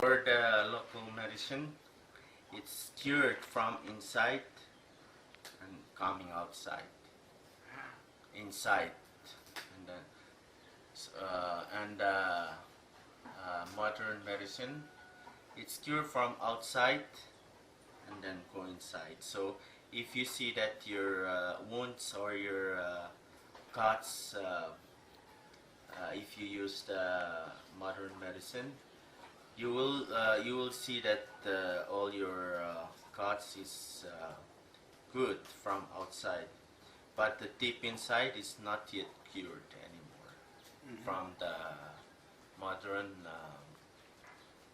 For the local medicine, it's cured from inside and coming outside. Inside, and then modern medicine, it's cured from outside and then go inside. So if you see that your wounds or your cuts, if you use the modern medicine, you will see that all your cuts is good from outside, but the deep inside is not yet cured anymore from the modern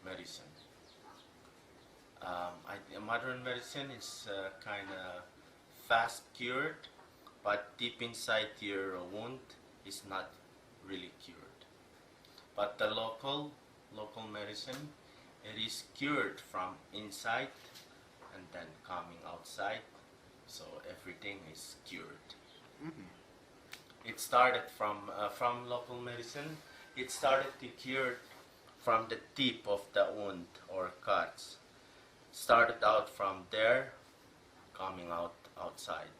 medicine. Modern medicine is kind of fast cured, but deep inside your wound is not really cured. But the local medicine, it is cured from inside and then coming outside, so everything is cured. It started from local medicine. It started to cure from the tip of the wound or cuts. Started out from there, coming outside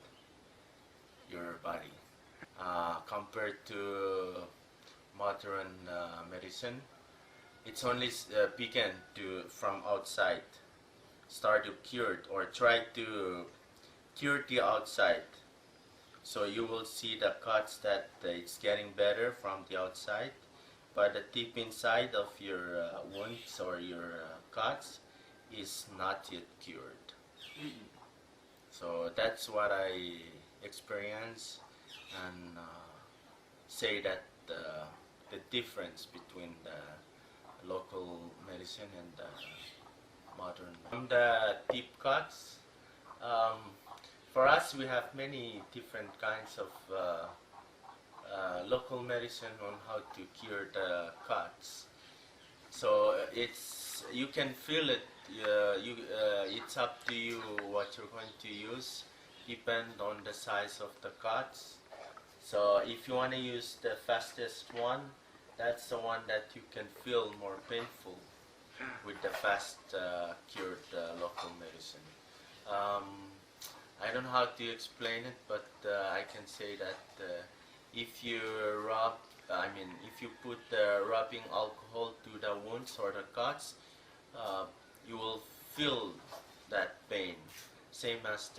your body. Compared to modern medicine, it's only began to from outside, start to cure or try to cure the outside. So you will see the cuts that it's getting better from the outside, but the deep inside of your wounds or your cuts is not yet cured. So that's what I experience and say that the difference between the local medicine and the modern. From the deep cuts, for us we have many different kinds of local medicine on how to cure the cuts. So you can feel it. It's up to you what you're going to use, depend on the size of the cuts. So if you want to use the fastest one, that's the one that you can feel more painful with the fast cured local medicine. I don't know how to explain it, but I can say that if you if you put rubbing alcohol to the wounds or the cuts, you will feel that pain. Same as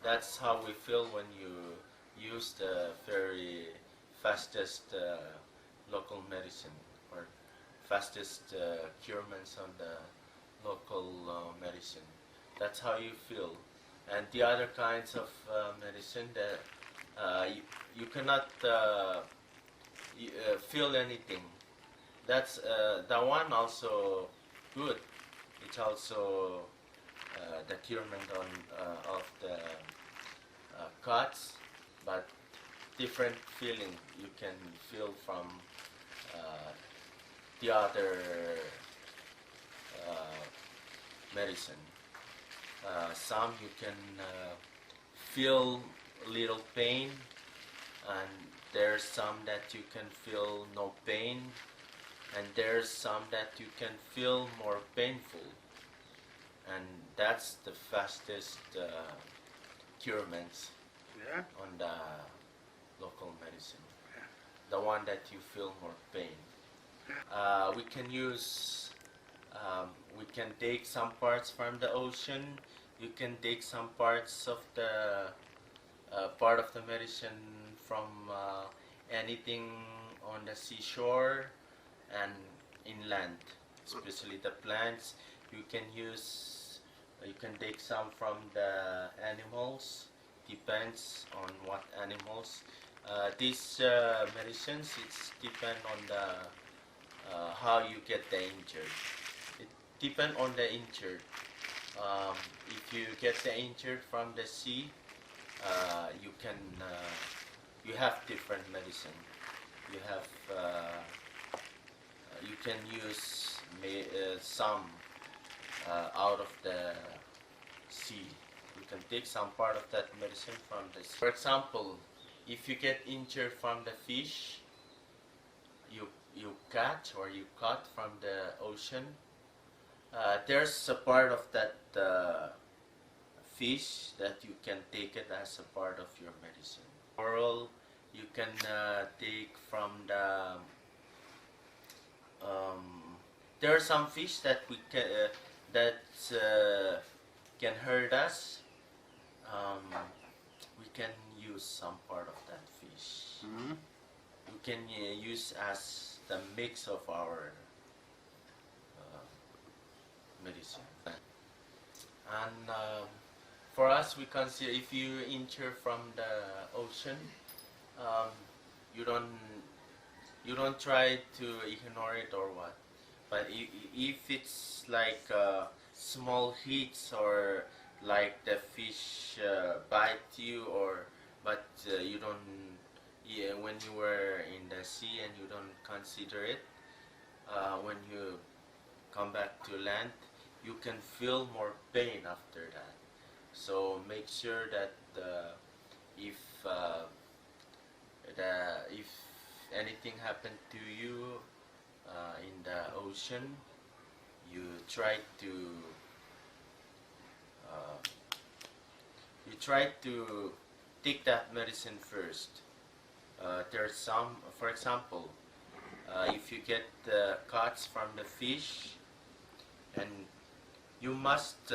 that's how we feel when you use the very fastest local medicine or fastest curements on the local medicine. That's how you feel. And the other kinds of medicine that you cannot feel anything. That's the one also good. It's also the curement of the cuts, but different feeling you can feel from the other medicine. Some you can feel little pain, and there's some that you can feel no pain, and there's some that you can feel more painful, and that's the fastest curements on the local medicine. The one that you feel more pain. We can use, we can take some parts from the ocean. You can take some parts of the part of the medicine from anything on the seashore and inland, especially the plants. You can use, you can take some from the animals, depends on what animals. These medicines, it's depend on the how you get the injured. It depend on the injured. If you get the injured from the sea, you can you have different medicine. You have you can use some out of the sea. You can take some part of that medicine from the sea. For example, if you get injured from the fish you catch or you caught from the ocean, There's a part of that fish that you can take it as a part of your medicine. Coral you can take from the there are some fish that we can can hurt us. We can use some part of that fish. Mm-hmm. We can use as the mix of our medicine. And for us, we consider if you injure from the ocean, um, you don't try to ignore it or what. But if it's like small hits or like the fish bite you or but you don't when you were in the sea and you don't consider it, when you come back to land you can feel more pain after that. So make sure that if if anything happened to you in the ocean, you try to take that medicine first. There's some, for example, if you get cuts from the fish, and you must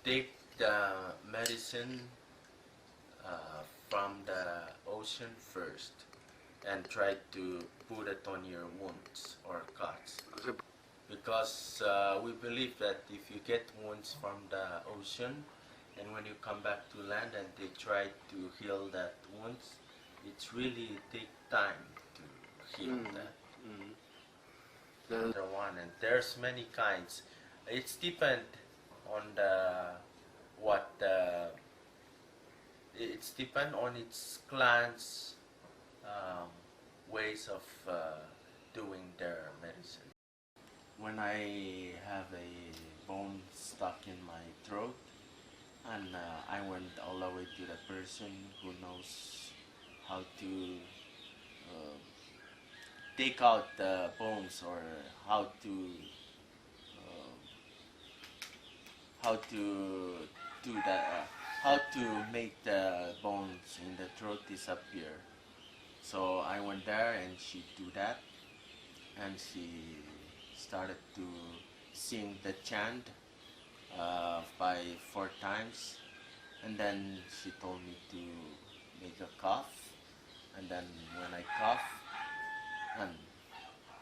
take the medicine from the ocean first and try to put it on your wounds or cuts, because we believe that if you get wounds from the ocean and when you come back to land and they try to heal that wounds, it's really take time to heal that. The one, and there's many kinds. It's depend on it's depend on its clans ways of doing their medicine. When I have a bone stuck in my throat, and I went all the way to the person who knows how to take out the bones or how to do that, how to make the bones in the throat disappear. So I went there and she do that, and she started to sing the chant by 4 times, and then she told me to make a cough, and then when I cough, and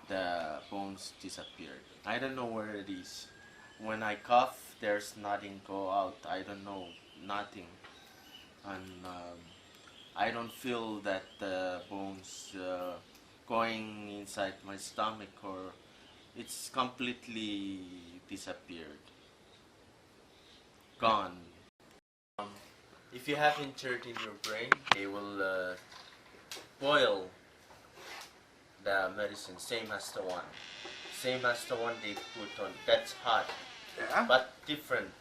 the bones disappeared. I don't know where it is. When I cough, there's nothing go out. I don't know, nothing, and I don't feel that the bones going inside my stomach, or it's completely disappeared, gone. If you have injured in your brain, they will boil the medicine, same as the one they put on. That's hot, but different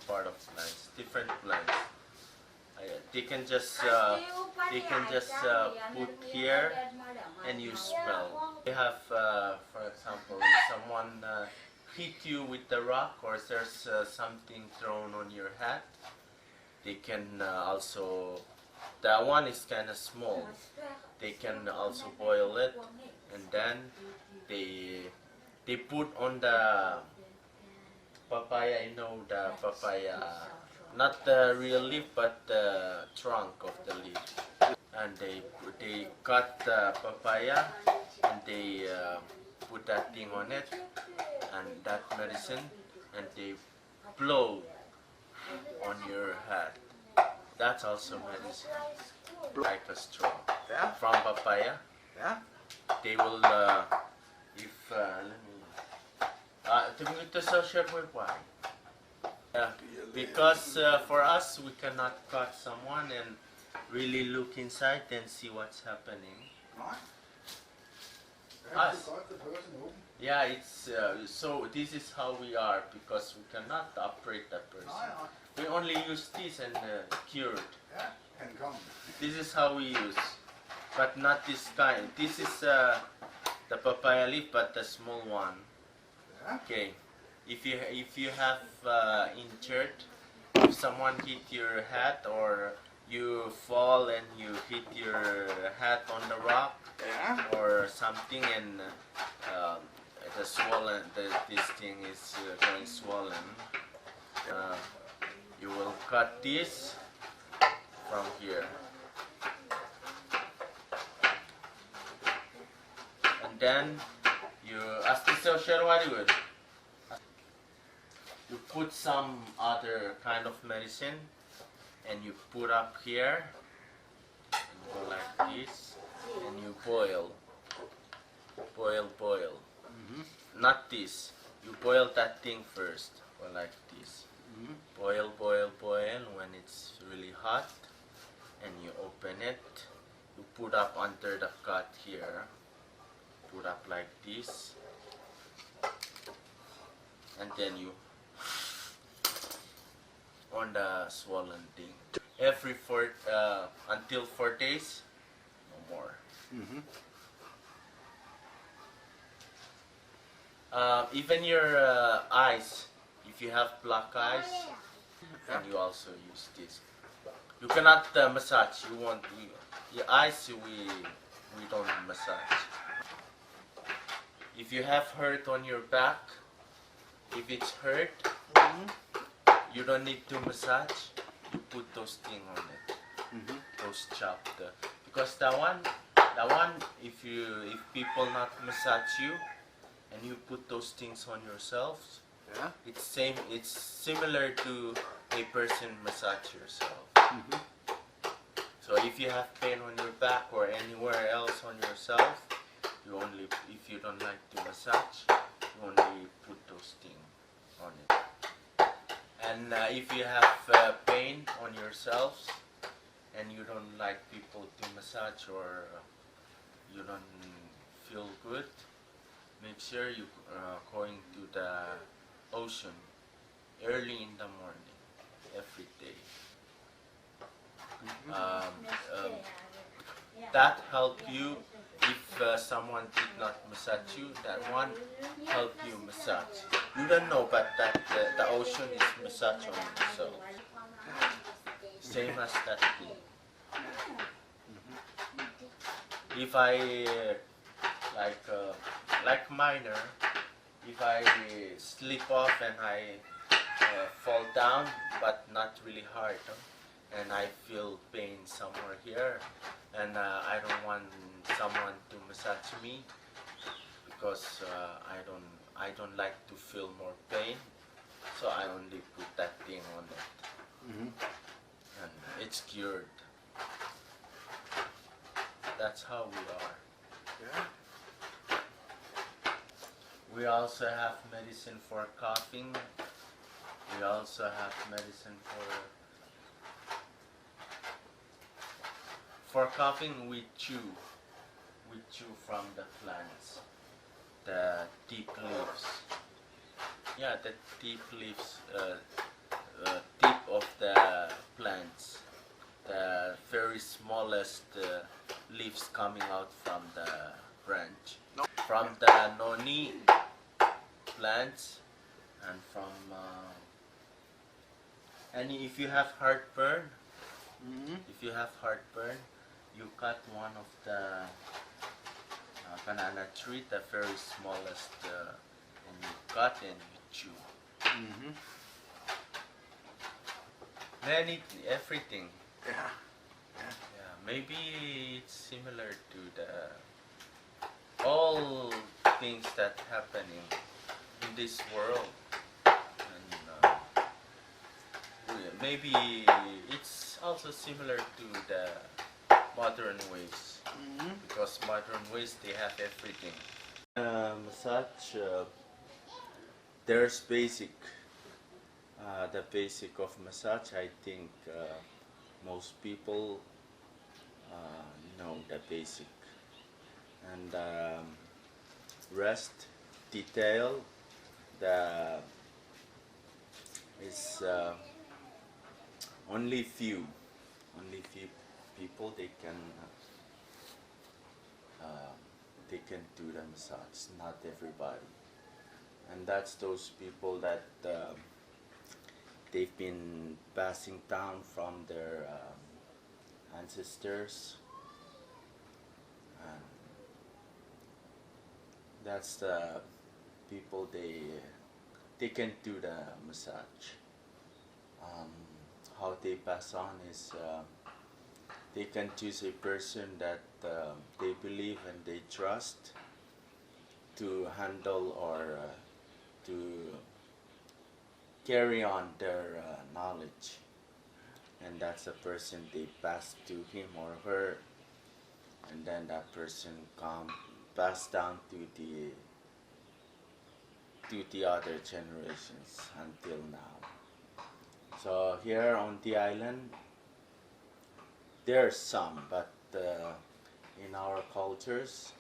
part of plants, different plants. They can just put here and you smell. You have, for example, if someone hit you with the rock, or there's something thrown on your head, they can also. That one is kind of small. They can also boil it, and then they put on the papaya. You know the papaya, not the real leaf, but the trunk of the leaf. And they cut the papaya and they put that thing on it and that medicine, and they blow on your head. That's also medicine, like a straw. From papaya. They will, if, let me, because for us, we cannot cut someone and really look inside and see what's happening. Us. Yeah, it's, so this is how we are, because we cannot operate that person. We only use this and cured. This is how we use, but not this kind. This is the papaya leaf, but the small one. Okay, if you have injured, if someone hit your head or you fall and you hit your head on the rock or something and the swollen, this thing is going swollen, you will cut this from here. And then you you put some other kind of medicine and you put up here and go like this and you boil. Not this. You boil that thing first, or like this. Boil. When it's really hot and you open it, you put up under the cut here. Put up like this, and then you on the swollen thing. Every until 4 days, no more. Even your eyes, if you have black eyes, and you also use this. You cannot massage. Your eyes. We don't massage. If you have hurt on your back, if it's hurt, you don't need to massage. You put those things on it. Those chopped. Because that one, if people not massage you, and you put those things on yourselves, it's similar to a person massage yourself. So if you have pain on your back or anywhere else on yourself, if you don't like to massage, you only put those things on it. And if you have pain on yourselves and you don't like people to massage or you don't feel good, make sure you going to the ocean early in the morning every day. That help you. If someone did not massage you, that one help you massage. You don't know, but that the ocean is massage on yourself. Same as that thing. If I like minor, if I slip off and I fall down, but not really hard, and I feel pain somewhere here, and I don't want someone to massage me because I don't like to feel more pain, so I only put that thing on it, and it's cured. That's how we are. We also have medicine for coughing. We also have medicine for coughing. We chew from the plants, the deep leaves. Yeah, the deep leaves, tip of the plants, the very smallest leaves coming out from the branch, from the noni plants, and from and if you have heartburn, you cut one of the banana tree, the very smallest, and you cut and you chew. Everything. Yeah, maybe it's similar to the all things that happening in this world, and maybe it's also similar to the modern ways, because modern ways they have everything. Massage. There's basic. The basic of massage. I think most people know the basic, and rest detail is only few people they can do the massage. Not everybody. and that's those people that they've been passing down from their ancestors. And that's the people they can do the massage. Um, how they pass on is they can choose a person that they believe and they trust to handle or to carry on their knowledge, and that's a person they pass to him or her, and then that person come pass down to the other generations until now. So here on the island, there's some, but in our cultures,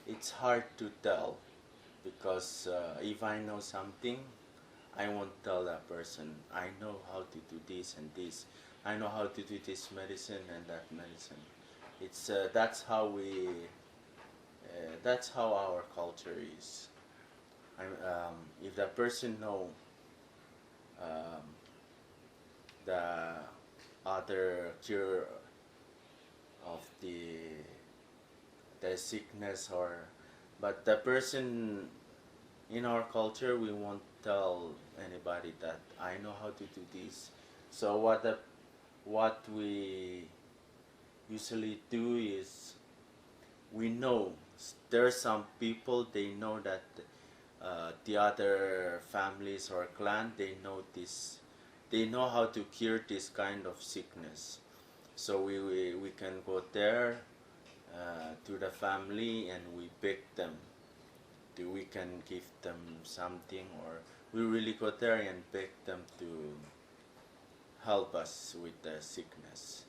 it's hard to tell because if I know something, I won't tell that person. I know how to do this and this. I know how to do this medicine and that medicine. It's that's how we. That's how our culture is. If the person know um, the other cure of the sickness, or but the person in our culture, we won't tell anybody that I know how to do this. So what we usually do is we know there are some people they know that the other families or clan they know how to cure this kind of sickness. So we can go there to the family and we beg them. We can give them something, or we really go there and beg them to help us with the sickness.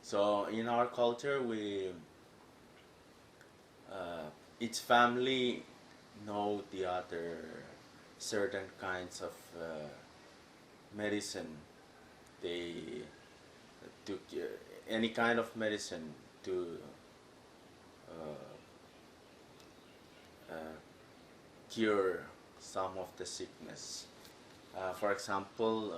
So in our culture, each family know the other certain kinds of medicine. They took any kind of medicine to cure some of the sickness. For example,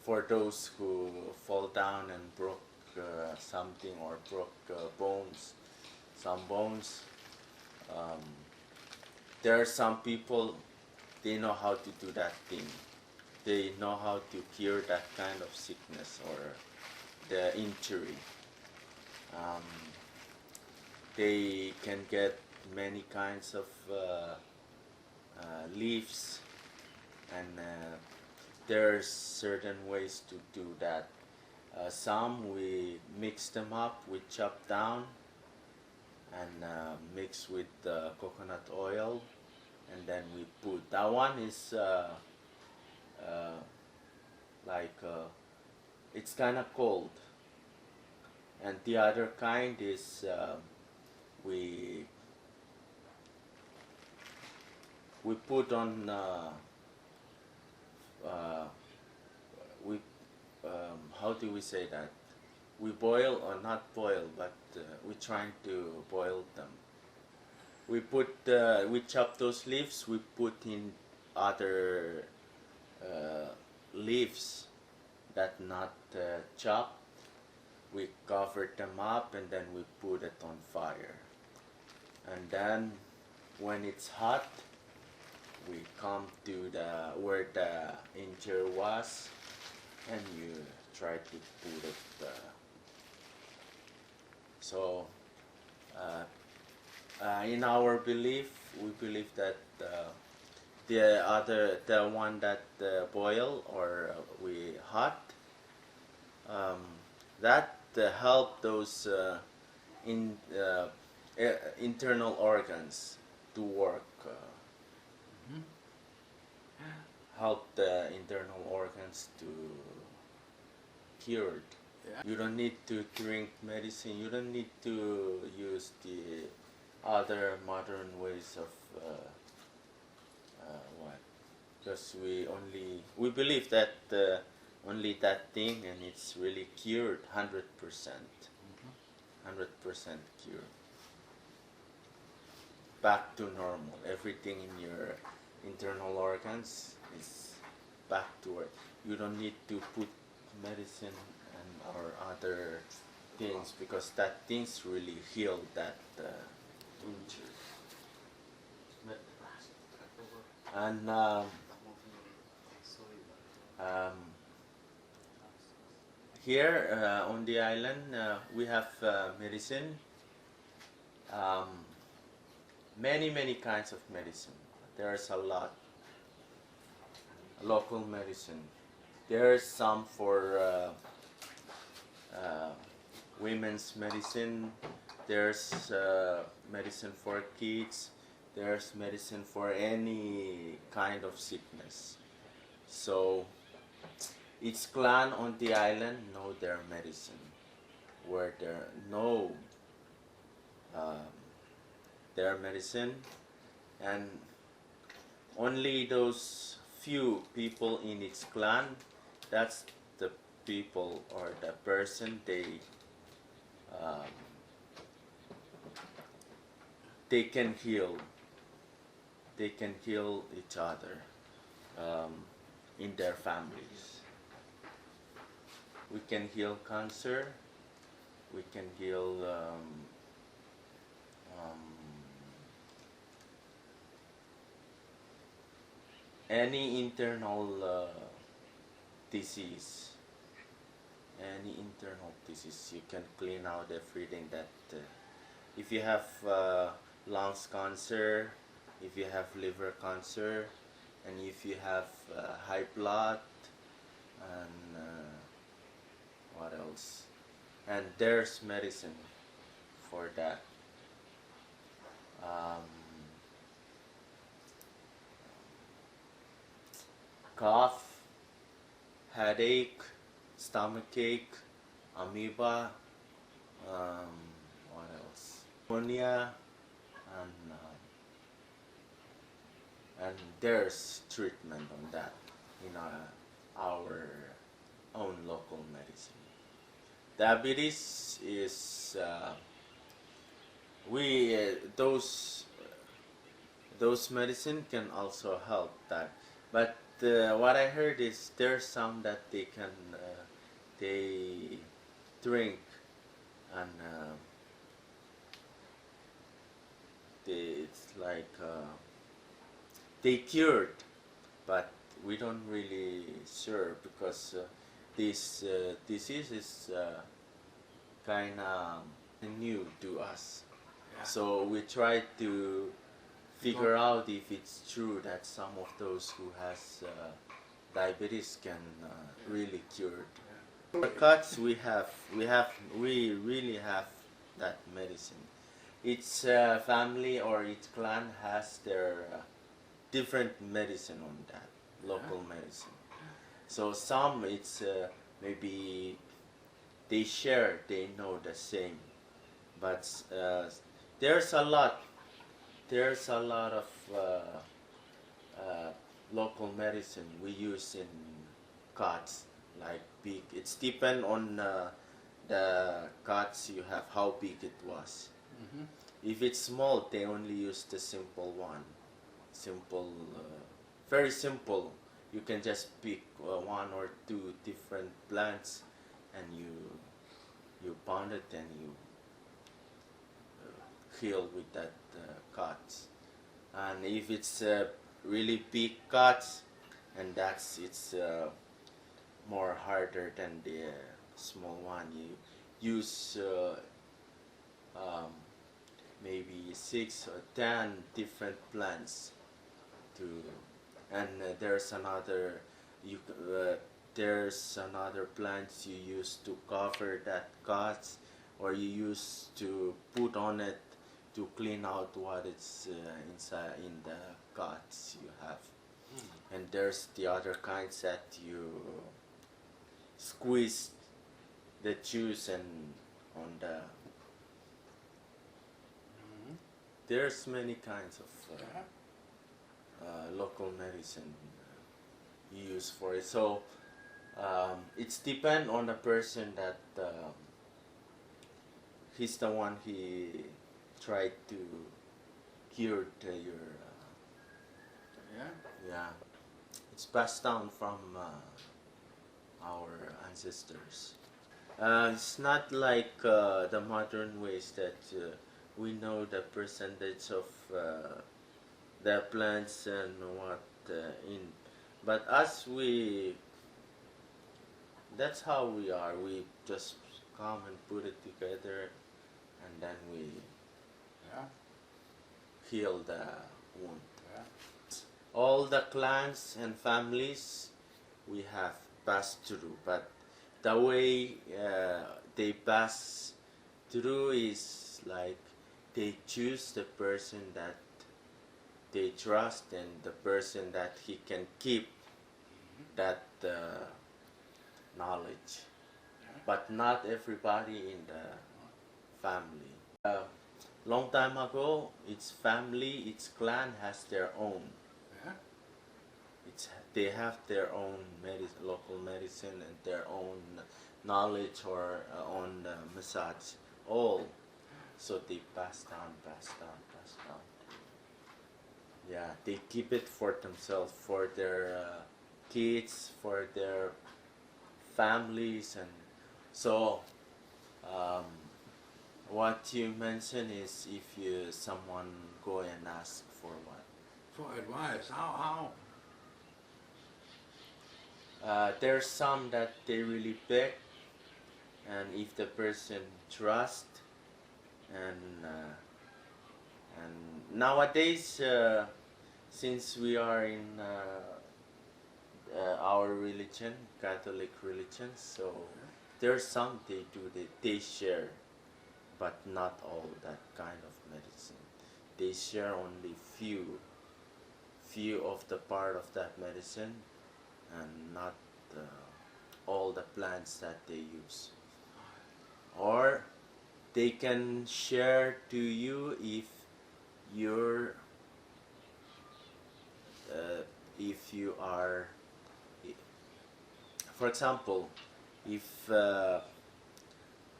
for those who fall down and broke something or broke some bones, there are some people they know how to do that thing. They know how to cure that kind of sickness or the injury. They can get many kinds of leaves, and there's certain ways to do that. Some we mix them up, we chop down and mix with coconut oil, and then we put. That one is like it's kind of cold, and the other kind is we put on we how do we say that? We boil, or not boil, but we're trying to boil them. We put we chop those leaves. We put in other leaves that not chopped. We cover them up and then we put it on fire. And then when it's hot, we come to where the injury was, and you try to put it. So in our belief, we believe that the one that boil or we hot, that help those internal organs to work. Help the internal organs to cured. Yeah. You don't need to drink medicine. You don't need to use the other modern ways of what? Because we believe that only that thing, and it's really cured 100%. 100% cured. back to normal. Everything in your internal organs is back to it. You don't need to put medicine and or other things because that things really heal that injury. And here on the island we have medicine, many kinds of medicine. There's a lot. Local medicine. There's some for women's medicine. There's medicine for kids. There's medicine for any kind of sickness. So each clan on the island know their medicine, where there know their medicine, and only those few people in each clan, that's the people or the person they can heal. They can heal each other in their families. We can heal cancer. We can heal any internal disease. Any internal disease, you can clean out everything that. If you have lungs cancer, if you have liver cancer, and if you have high blood, and what else? And there's medicine for that. Cough, headache, stomachache, amoeba, what else? Pneumonia, and there's treatment on that in our own local medicine. Diabetes is those medicine can also help that, but what I heard is there's some that they can they drink and it's like they cured, but we don't really sure because this disease is kind of new to us. Yeah. So we try to figure out if it's true that some of those who has diabetes can really cured. For cats, we really have that medicine. Each family or each clan has their different medicine on that, local medicine. So some it's maybe they share, they know the same, but there's a lot of local medicine we use in cats, like big. It's depend on the cats you have, how big it was. Mm-hmm. If it's small, they only use the simple one. Simple, very simple. You can just pick one or two different plants and you pound it and you heal with that cuts. And if it's really big cuts, and it's more harder than the small one, you use maybe 6 or 10 different plants to, and there's another plants you use to cover that cuts, or you use to put on it to clean out what is inside in the cuts you have. And there's the other kinds that you squeeze the juice and on the. There's many kinds of local medicine you use for it. So it's depend on the person that he's the one he tried to cured your Yeah. yeah. It's passed down from our ancestors. It's not like the modern ways that we know the percentage of the plants and what in, but as we, that's how we are. We just come and put it together, and then we Yeah. heal the wound. Yeah. All the clans and families we have passed through, but the way they pass through is like they choose the person that they trust and the person that he can keep that knowledge. Yeah. But not everybody in the family. Long time ago, its family, its clan has their own. Yeah. They have their own local medicine and their own knowledge or own massage. All. So they pass down, pass down, pass down. Yeah, they keep it for themselves, for their kids, for their families, and so what you mentioned is if someone go and ask for what? For advice, how? There's some that they really beg, and if the person trust, and nowadays since we are in our religion, Catholic religion, so there's some they share, but not all that kind of medicine. They share only few of the part of that medicine, and not all the plants that they use. Or they can share to you if you are, for example, if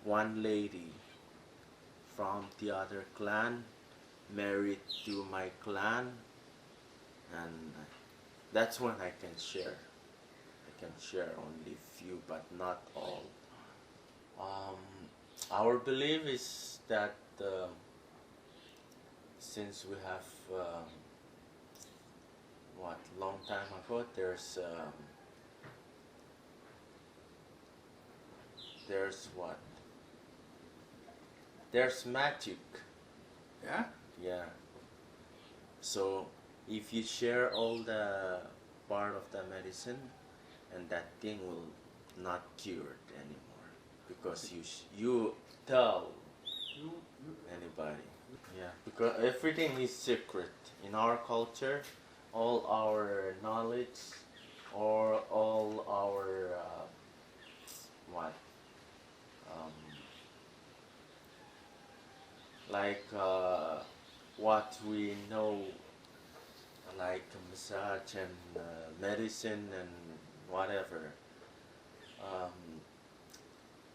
one lady from the other clan married to my clan, and that's when I can share. I can share only few, but not all. Our belief is that since we have long time ago, there's magic. Yeah. Yeah. So if you share all the part of the medicine, and that thing will not cure it anymore, because you tell anybody. Yeah, because everything is secret in our culture. All our knowledge, or all our what like what we know, like massage and medicine and whatever,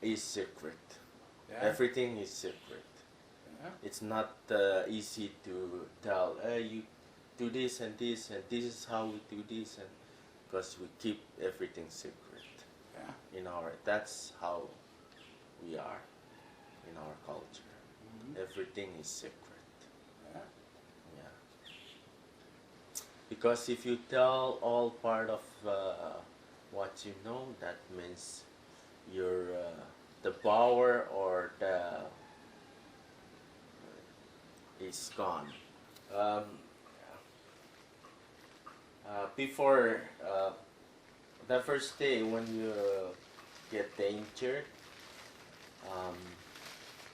is secret. Yeah. Everything is secret. Yeah. It's not easy to tell, hey, you do this and this, and this is how we do this, and because we keep everything secret. Yeah. That's how we are in our culture. Everything is secret. Yeah. Yeah. Because if you tell all part of what you know, that means your the power or the is gone. Before the first day when you get injured,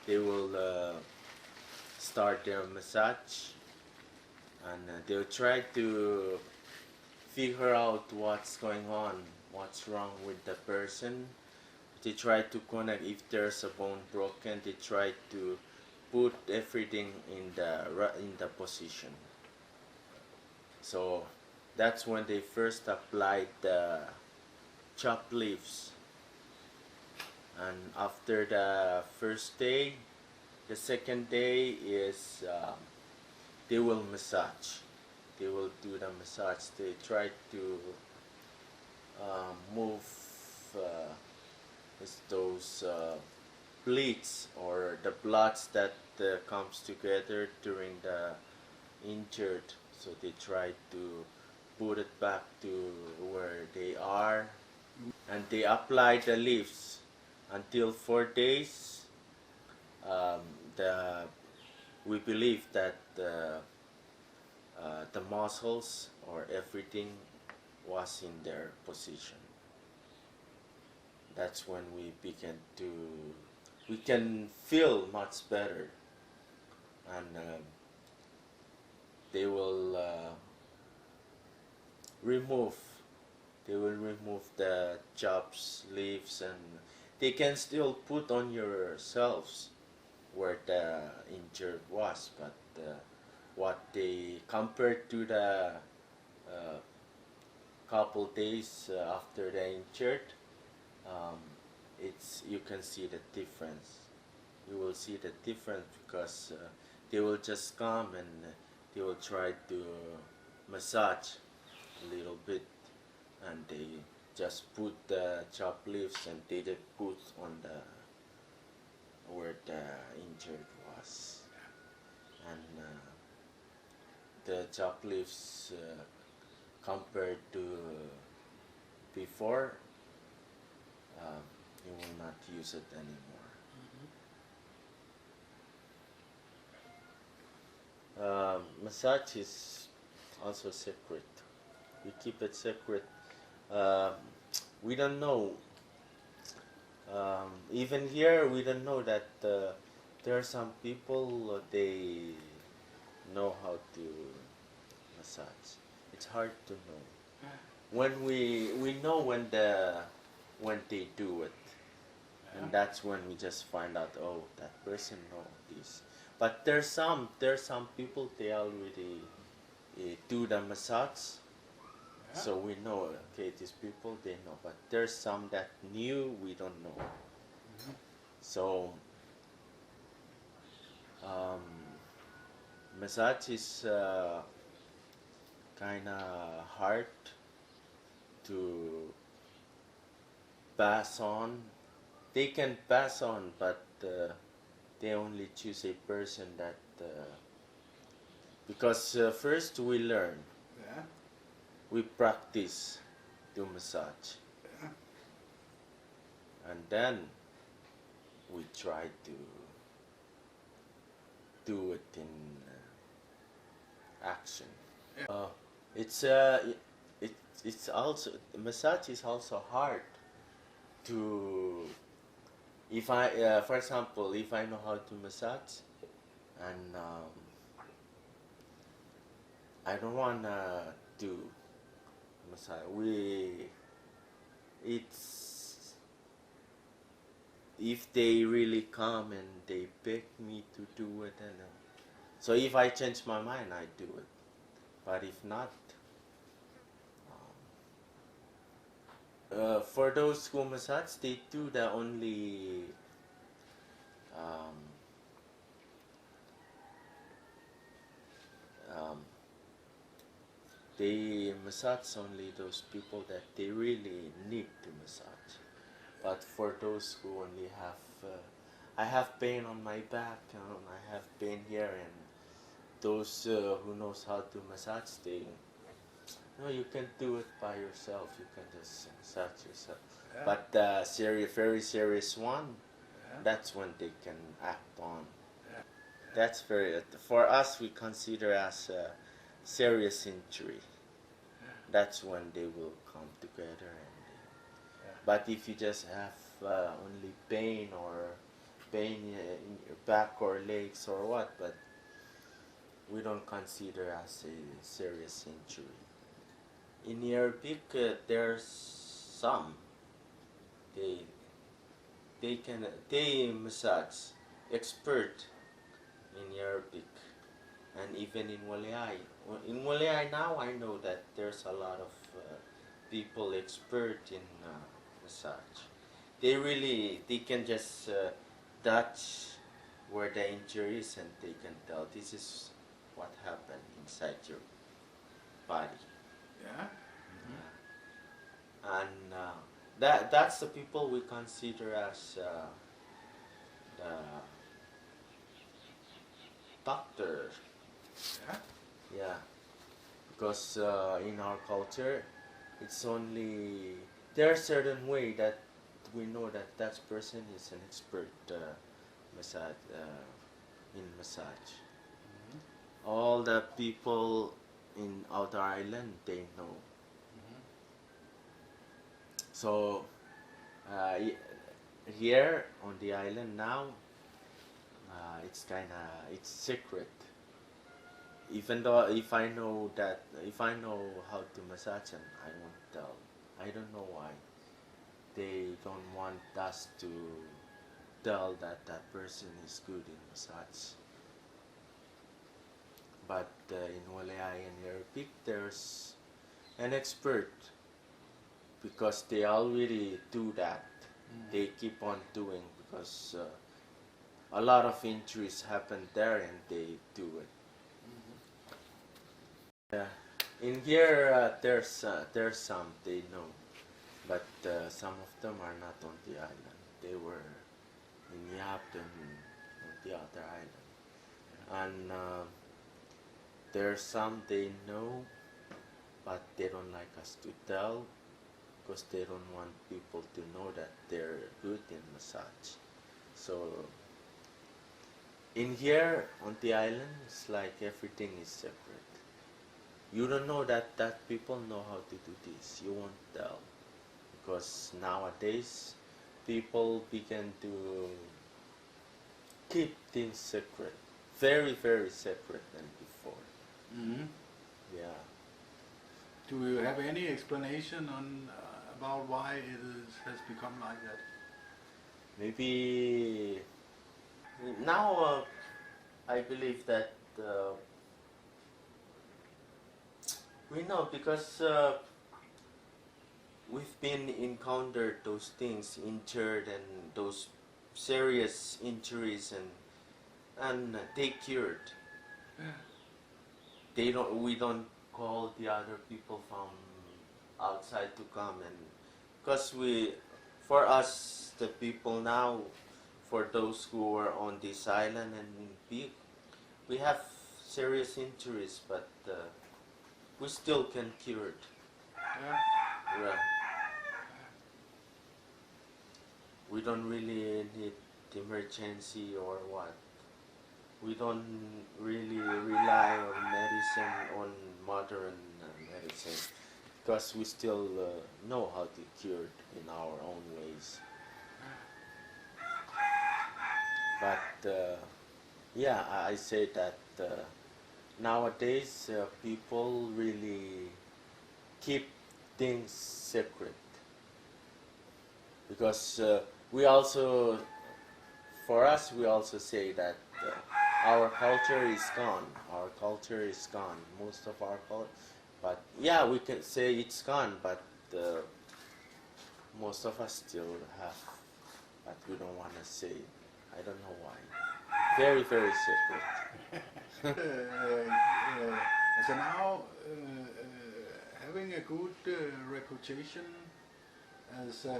they will start their massage, and they'll try to figure out what's going on, what's wrong with the person. They try to connect. If there's a bone broken, they try to put everything in the position. So that's when they first applied the chopped leaves, and after the first day, the second day is they will massage. They will do the massage. They try to move those bleeds or the bloods that comes together during the injured. So they try to put it back to where they are, and they apply the leaves until 4 days. Um, the we believe that the muscles or everything was in their position. That's when we can feel much better, and they will remove the chops, leaves, and they can still put on yourselves where the injured was, but what they compared to the couple days after the injured, it's you can see the difference. You will see the difference because they will just come and they will try to massage a little bit, and they just put the chopped leaves and they just put on the where the injured was, and the chopped leaves compared to before, you will not use it anymore. Massage is also secret. We keep it secret. We don't know. Even here, we don't know that there are some people they know how to massage. It's hard to know. When we know when they do it, and that's when we just find out, oh, that person knows this. But there's some people they already do the massage, so we know, okay, these people they know. But there's some that new we don't know. So massage is kind of hard to pass on. They can pass on, but they only choose a person that because first we learn, we practice to massage, and then we try to do it in action. It's also massage is also hard to. If I, for example, if I know how to massage, and I don't wanna do massage. It's if they really come and they beg me to do it, and so if I change my mind, I do it. But if not, for those who massage, they do the only they massage only those people that they really need to massage. But for those who only have, I have pain on my back, I have pain here, and those who knows how to massage, they, no, you can do it by yourself. You can just massage yourself. Yeah. But the very serious one, that's when they can act on. That's very, for us, we consider as a serious injury. That's when they will come together. But if you just have only pain or pain in your back or legs or what, but we don't consider as a serious injury. In Arabic, there's some. They massage expert in Arabic, and even in Walayai. In Walayai now, I know that there's a lot of people expert in massage. They can just touch where the injury is, and they can tell this is what happened inside your body. Yeah. And that's the people we consider as the doctor. Yeah. Yeah, because in our culture, it's only there are certain way that we know that that person is an expert massage in massage. All the people in outer island they know. So here on the island now, it's secret. Even though if I know how to massage them, I won't tell. I don't know why. They don't want us to tell that that person is good in massage. But in Walay and Arabic, there's an expert because they already do that. They keep on doing because a lot of injuries happen there and they do it. In here, there's some they know, but some of them are not on the island. They were in Yap and on the other island, and there's some they know, but they don't like us to tell because they don't want people to know that they're good in massage. So in here on the island, it's like everything is separate. You don't know that people know how to do this. You won't tell because nowadays people begin to keep things secret, very very secret than before. Yeah. Do you have any explanation on about why it has become like that? Maybe now I believe that we know because we've been encountered those things, injured and those serious injuries and they cured. We don't call the other people from outside to come and because for us the people now, for those who are on this island and we have serious injuries but we still can cure it. Yeah. Yeah. We don't really need emergency or what. We don't really rely on medicine, on modern medicine, because we still know how to cure it in our own ways. But yeah, I say that nowadays people really keep things secret because we also, for us, we also say that our culture is gone. Our culture is gone. Most of our culture, but yeah, we can say it's gone. But most of us still have, but we don't want to say it. I don't know why. Very, very secret. So now having a good reputation as a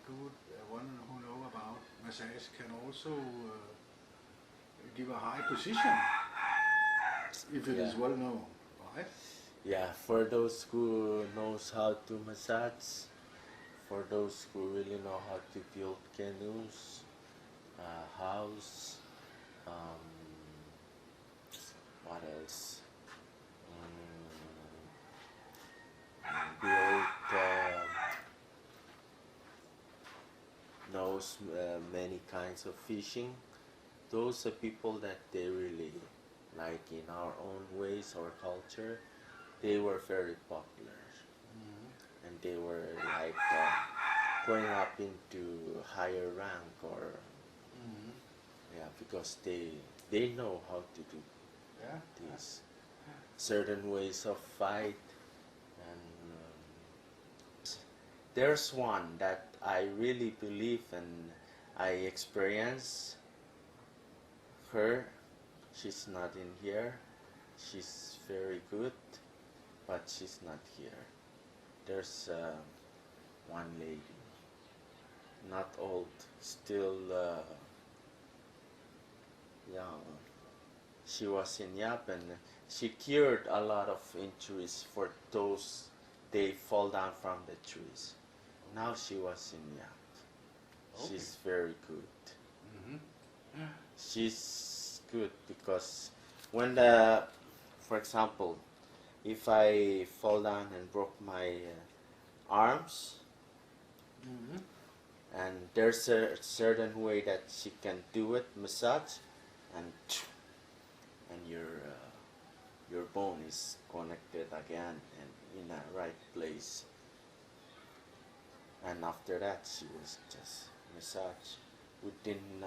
good one who know about massage can also give a high position if it is well known, right? Yeah, for those who knows how to massage, for those who really know how to build canoes, house, what else? Build knows many kinds of fishing. Those are people that they really like in our own ways or culture. They were very popular, and they were like going up into higher rank or yeah, because they know how to do these certain ways of fight. And there's one that I really believe and I experience her She's not in here. She's very good, but she's not here. There's one lady, not old, still young. She was in Yap and she cured a lot of injuries for those they fall down from the trees. Now she was in Yap. Okay. She's very good. She's good because when for example, if I fall down and broke my arms, and there's a certain way that she can do it, massage, and your bone is connected again and in a right place. And after that, she was just massage within.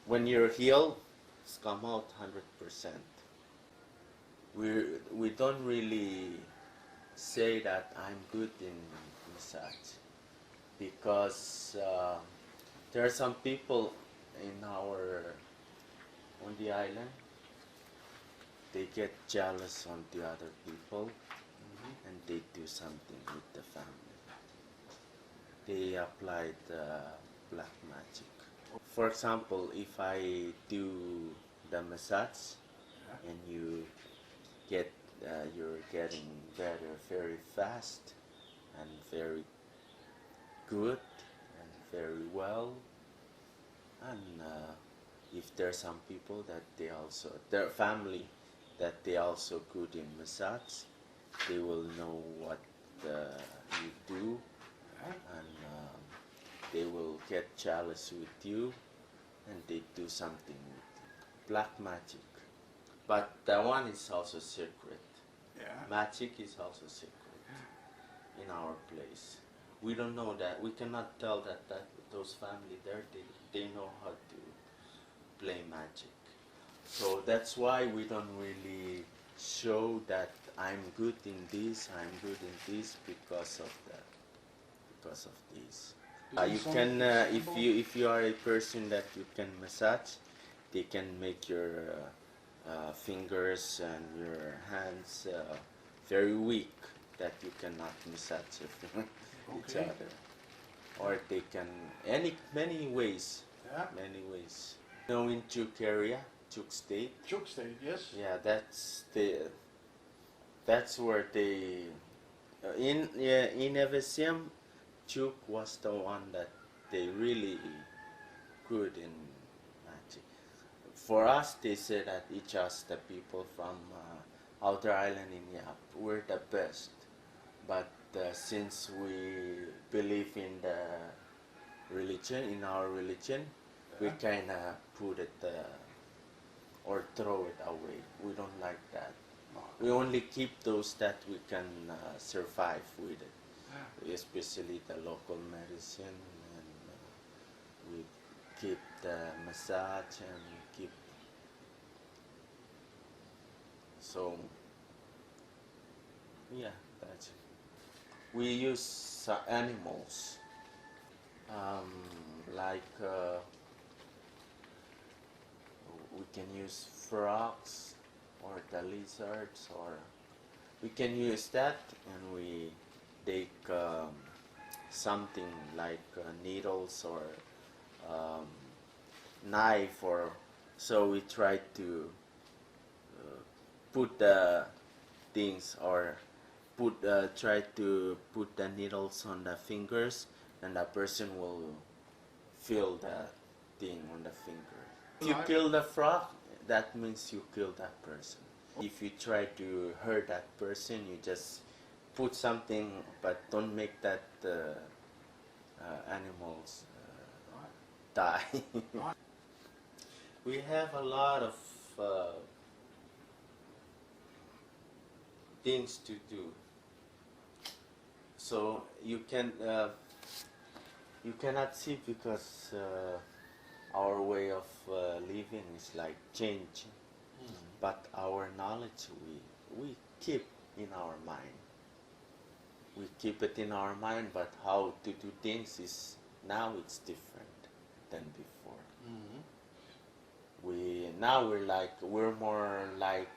When you're healed, it's come out 100%. We don't really say that I'm good in massage because there are some people on the island. They get jealous on the other people, and they do something with the family. They apply the black magic. For example, if I do the massage and you're getting better very fast and very good and very well, and if there are some people that their family that they also good in massage, they will know what you do, and they will get jealous with you, and they do something with you. Black magic. But that one is also secret. Magic is also secret in our place. We don't know that. We cannot tell that those family there, they know how to play magic. So that's why we don't really show that I'm good in this, I'm good in this because of that, because of this. You can, if you are a person that you can massage, they can make your fingers and your hands very weak, that you cannot massage each other, or they can many ways. Many ways. You know, in Chuk area, Chuk State. Chuk State, yes. Yeah, that's where they in Evesium, Chuk was the one that they really good in magic. For us, they say that each us, the people from outer island in Yap, we're the best. But since we believe in the religion, in our religion, we kind of put it or throw it away. We don't like that. We only keep those that we can survive with it, especially the local medicine, and we keep the massage and we keep. So yeah, that's it. We use animals like we can use frogs or the lizards, or we can use that, and we take something like needles or knife, or so we try to put the things, or try to put the needles on the fingers, and the person will feel the thing on the finger. If you kill the frog, that means you kill that person. If you try to hurt that person, you just put something, but don't make that animals die. We have a lot of things to do. So you cannot see, because our way of living is like changing. But our knowledge we keep in our mind. We keep it in our mind, but how to do things is now it's different than before. We now we're more like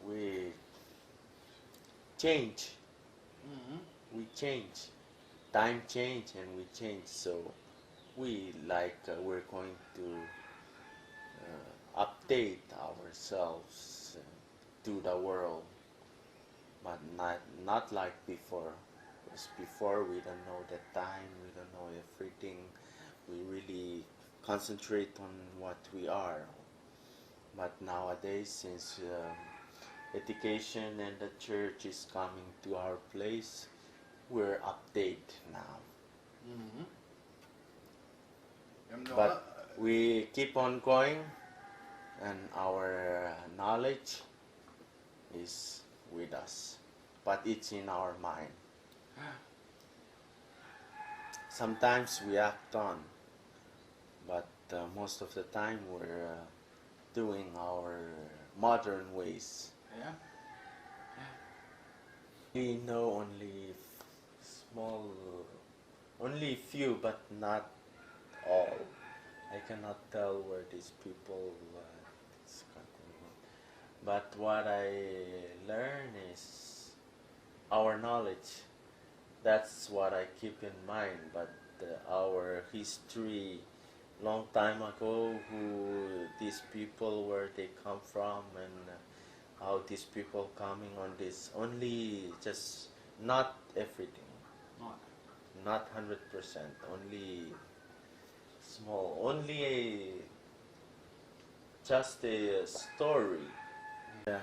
we change. We change. Time change and we change. So we're going to update ourselves to the world, but not like before. Because before we don't know the time, we don't know everything. We really concentrate on what we are. But nowadays, since education and the church is coming to our place, we're update now. But we keep on going, and our knowledge is with us, but it's in our mind. Sometimes we act on, but most of the time we're doing our modern ways. Yeah. We know only few, but not all. I cannot tell where these people is coming. But what I learn is our knowledge. That's what I keep in mind. But our history, long time ago, who these people, where they come from, and how these people coming on this, only just not everything, not 100%, only small, only just a story